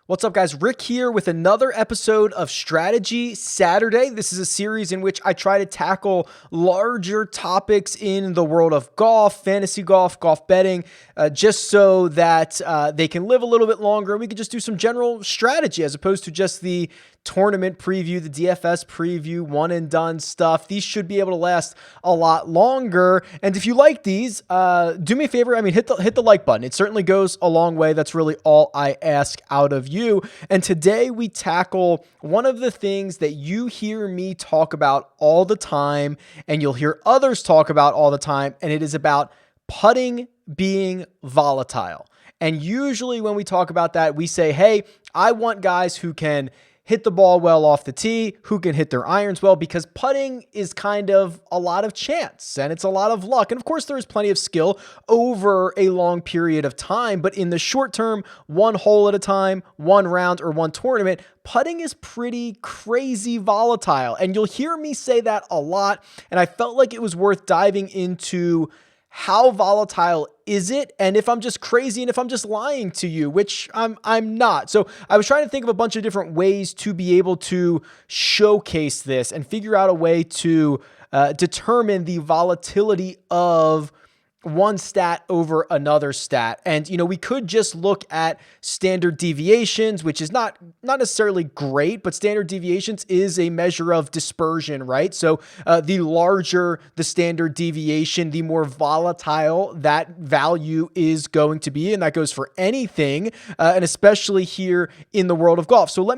What's up, guys? Rick here with another episode of Strategy Saturday. This is a series in which I try to tackle larger topics in the world of golf, fantasy golf, golf betting, just so that they can live a little bit longer. We can just do some general strategy as opposed to just the tournament preview, the DFS preview, one and done stuff. These should be able to last a lot longer. And if you like these, do me a favor. Hit the like button. It certainly goes a long way. That's really all I ask out of you. And today we tackle one of the things that you hear me talk about all the time, and you'll hear others talk about all the time. And it is about putting being volatile. And usually when we talk about that, we say, hey, I want guys who can hit the ball well off the tee, who can hit their irons well, because putting is kind of a lot of chance and it's a lot of luck. And of course, there is plenty of skill over a long period of time, but in the short term, one hole at a time, one round or one tournament, putting is pretty crazy volatile. And you'll hear me say that a lot. And I felt like it was worth diving into how volatile is it? And if I'm just crazy and if I'm just lying to you, which I'm not. So I was trying to think of a bunch of different ways to be able to showcase this and figure out a way to determine the volatility of one stat over another stat. And, we could just look at standard deviations, which is not necessarily great, but standard deviations is a measure of dispersion, right? So the larger the standard deviation, the more volatile that value is going to be. And that goes for anything, and especially here in the world of golf. So let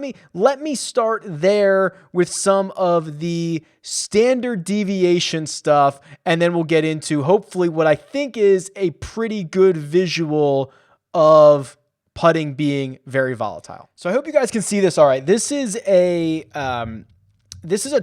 me start there with some of the standard deviation stuff, and then we'll get into hopefully what I think is a pretty good visual of putting being very volatile. So I hope you guys can see this all right. This is a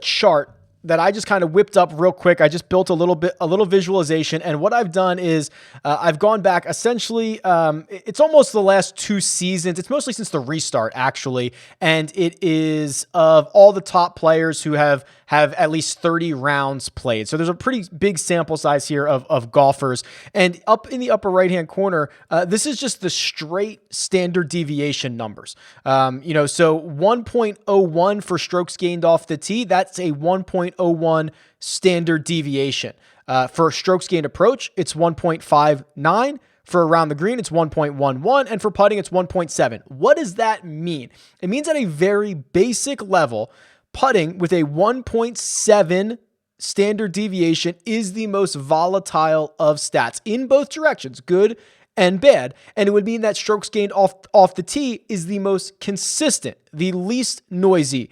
chart that I just kind of whipped up real quick. I just built a little visualization. And what I've done is I've gone back essentially, it's almost the last 2 seasons. It's mostly since the restart actually. And it is of all the top players who have at least 30 rounds played. So there's a pretty big sample size here of golfers. And up in the upper right-hand corner, this is just the straight standard deviation numbers. So 1.01 for strokes gained off the tee, that's a 1.01 standard deviation. For strokes gained approach, it's 1.59. For around the green, it's 1.11. And for putting, it's 1.7. What does that mean? It means at a very basic level, putting with a 1.7 standard deviation is the most volatile of stats in both directions, good and bad. And it would mean that strokes gained off the tee is the most consistent, the least noisy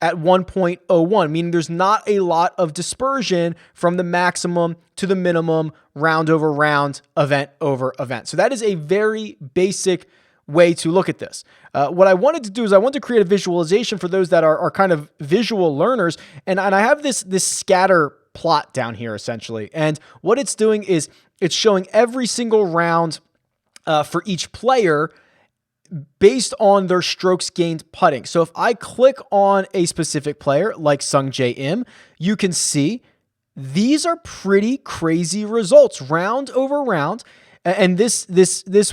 at 1.01, meaning there's not a lot of dispersion from the maximum to the minimum, round over round, event over event. So that is a very basic way to look at this. What I wanted to do is I wanted to create a visualization for those that are kind of visual learners. And I have this scatter plot down here essentially. And what it's doing is it's showing every single round for each player based on their strokes gained putting. So if I click on a specific player like Sung Jae Im, you can see these are pretty crazy results round over round. And this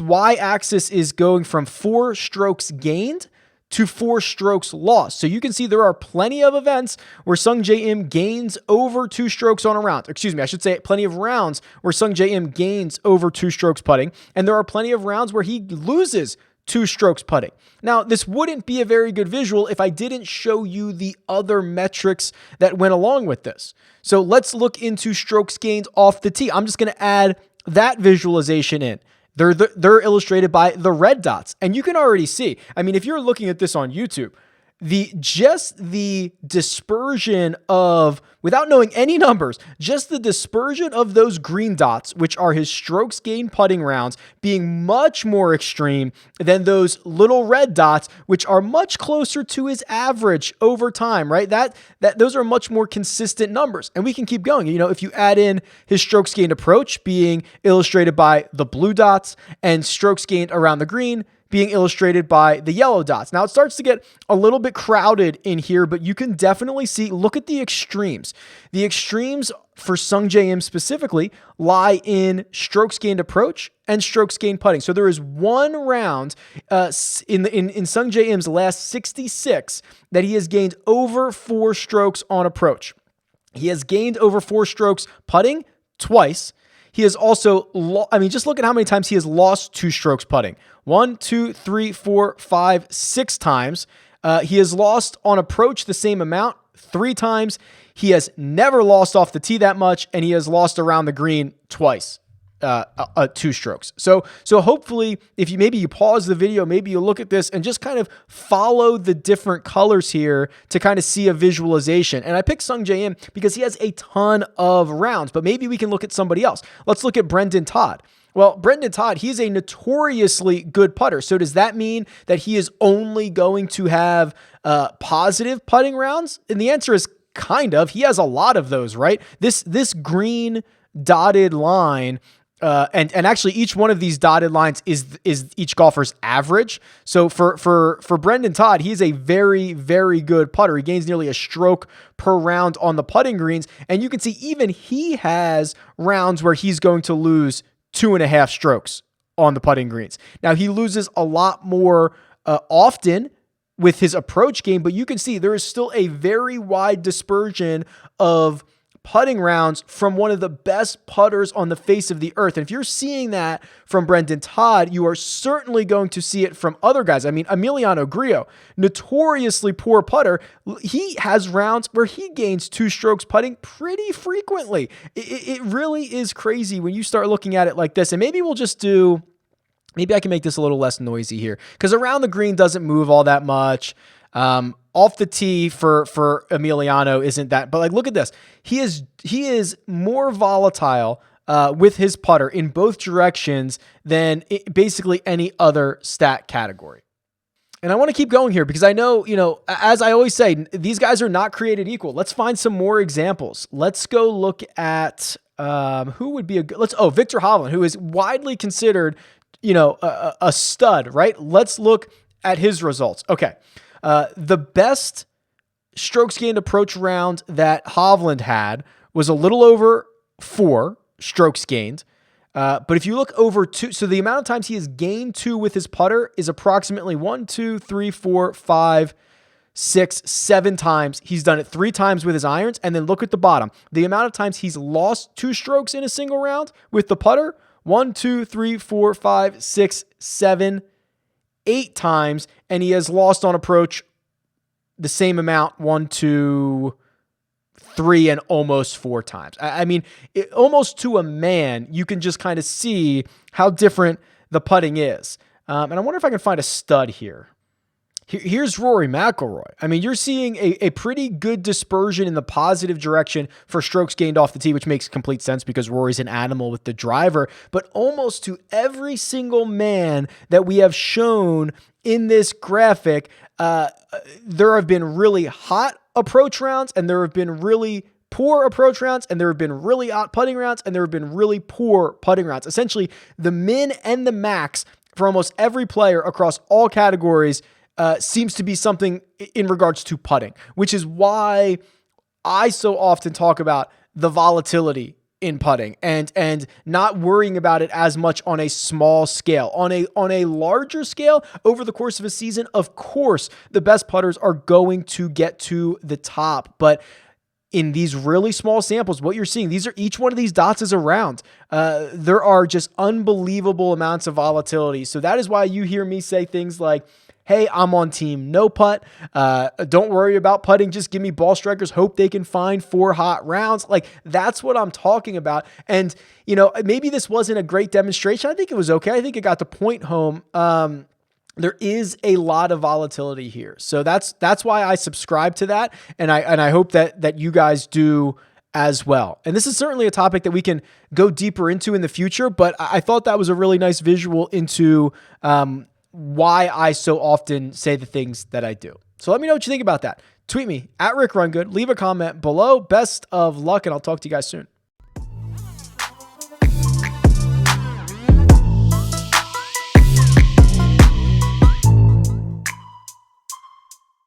y-axis is going from 4 strokes gained to 4 strokes lost. So you can see there are plenty of events where Sung Jae Im gains over 2 strokes on a round. Excuse me, I should say plenty of rounds where Sung Jae Im gains over 2 strokes putting. And there are plenty of rounds where he loses 2 strokes putting. Now, this wouldn't be a very good visual if I didn't show you the other metrics that went along with this. So let's look into strokes gained off the tee. I'm just going to add that visualization in. They're illustrated by the red dots. And you can already see, if you're looking at this on YouTube, the dispersion of, without knowing any numbers, just the dispersion of those green dots, which are his strokes gained putting rounds, being much more extreme than those little red dots, which are much closer to his average over time, right? That those are much more consistent numbers. And we can keep going. If you add in his strokes gained approach being illustrated by the blue dots and strokes gained around the green being illustrated by the yellow dots. Now it starts to get a little bit crowded in here, but you can definitely see, look at the extremes. The extremes for Sungjae Im specifically lie in strokes gained approach and strokes gained putting. So there is one round in Sungjae Im's last 66 that he has gained over 4 strokes on approach. He has gained over 4 strokes putting twice. He has also, just look at how many times he has lost 2 strokes putting. 1, 2, 3, 4, 5, 6 times. He has lost on approach the same amount 3 times. He has never lost off the tee that much, and he has lost around the green twice. 2 strokes. So hopefully if you pause the video, maybe you look at this and just kind of follow the different colors here to kind of see a visualization. And I picked Sungjae Im because he has a ton of rounds, but maybe we can look at somebody else. Let's look at Brendan Todd. Well, Brendan Todd, he's a notoriously good putter. So does that mean that he is only going to have positive putting rounds? And the answer is kind of. He has a lot of those, right? This green dotted line, and actually each one of these dotted lines is each golfer's average. So for Brendan Todd, he's a very, very good putter. He gains nearly a stroke per round on the putting greens. And you can see even he has rounds where he's going to lose 2.5 strokes on the putting greens. Now he loses a lot more often with his approach game, but you can see there is still a very wide dispersion of putting rounds from one of the best putters on the face of the earth. And if you're seeing that from Brendan Todd, you are certainly going to see it from other guys. I mean, Emiliano Grillo, notoriously poor putter. He has rounds where he gains 2 strokes putting pretty frequently. It really is crazy when you start looking at it like this. And maybe maybe I can make this a little less noisy here because around the green doesn't move all that much. Off the tee for Emiliano isn't that, but like, look at this. He is more volatile with his putter in both directions than basically any other stat category. And I want to keep going here because I know, as I always say, these guys are not created equal. Let's find some more examples. Let's go look at who would be Victor Hovland, who is widely considered, a stud, right? Let's look at his results. Okay. The best strokes gained approach round that Hovland had was a little over 4 strokes gained. But if you look over 2, so the amount of times he has gained 2 with his putter is approximately 1, 2, 3, 4, 5, 6, 7 times. He's done it 3 times with his irons. And then look at the bottom. The amount of times he's lost 2 strokes in a single round with the putter, 1, 2, 3, 4, 5, 6, 7, 8 times, and he has lost on approach the same amount, 1, 2, 3, and almost 4 times. I mean, almost to a man, you can just kind of see how different the putting is. And I wonder if I can find a stud here. Here's Rory McIlroy. I mean, you're seeing a pretty good dispersion in the positive direction for strokes gained off the tee, which makes complete sense because Rory's an animal with the driver. But almost to every single man that we have shown in this graphic, there have been really hot approach rounds, and there have been really poor approach rounds, and there have been really hot putting rounds, and there have been really poor putting rounds. Essentially, the min and the max for almost every player across all categories seems to be something in regards to putting, which is why I so often talk about the volatility in putting and not worrying about it as much on a small scale. On a larger scale, over the course of a season, of course, the best putters are going to get to the top. But in these really small samples, what you're seeing, each one of these dots is a round. There are just unbelievable amounts of volatility. So that is why you hear me say things like, hey, I'm on team no putt. Don't worry about putting. Just give me ball strikers. Hope they can find 4 hot rounds. Like, that's what I'm talking about. And, maybe this wasn't a great demonstration. I think it was okay. I think it got the point home. There is a lot of volatility here. So that's why I subscribe to that. And I hope that you guys do as well. And this is certainly a topic that we can go deeper into in the future, but I thought that was a really nice visual into, why I so often say the things that I do. So let me know what you think about that. Tweet me at RickRunGood. Leave a comment below. Best of luck, and I'll talk to you guys soon.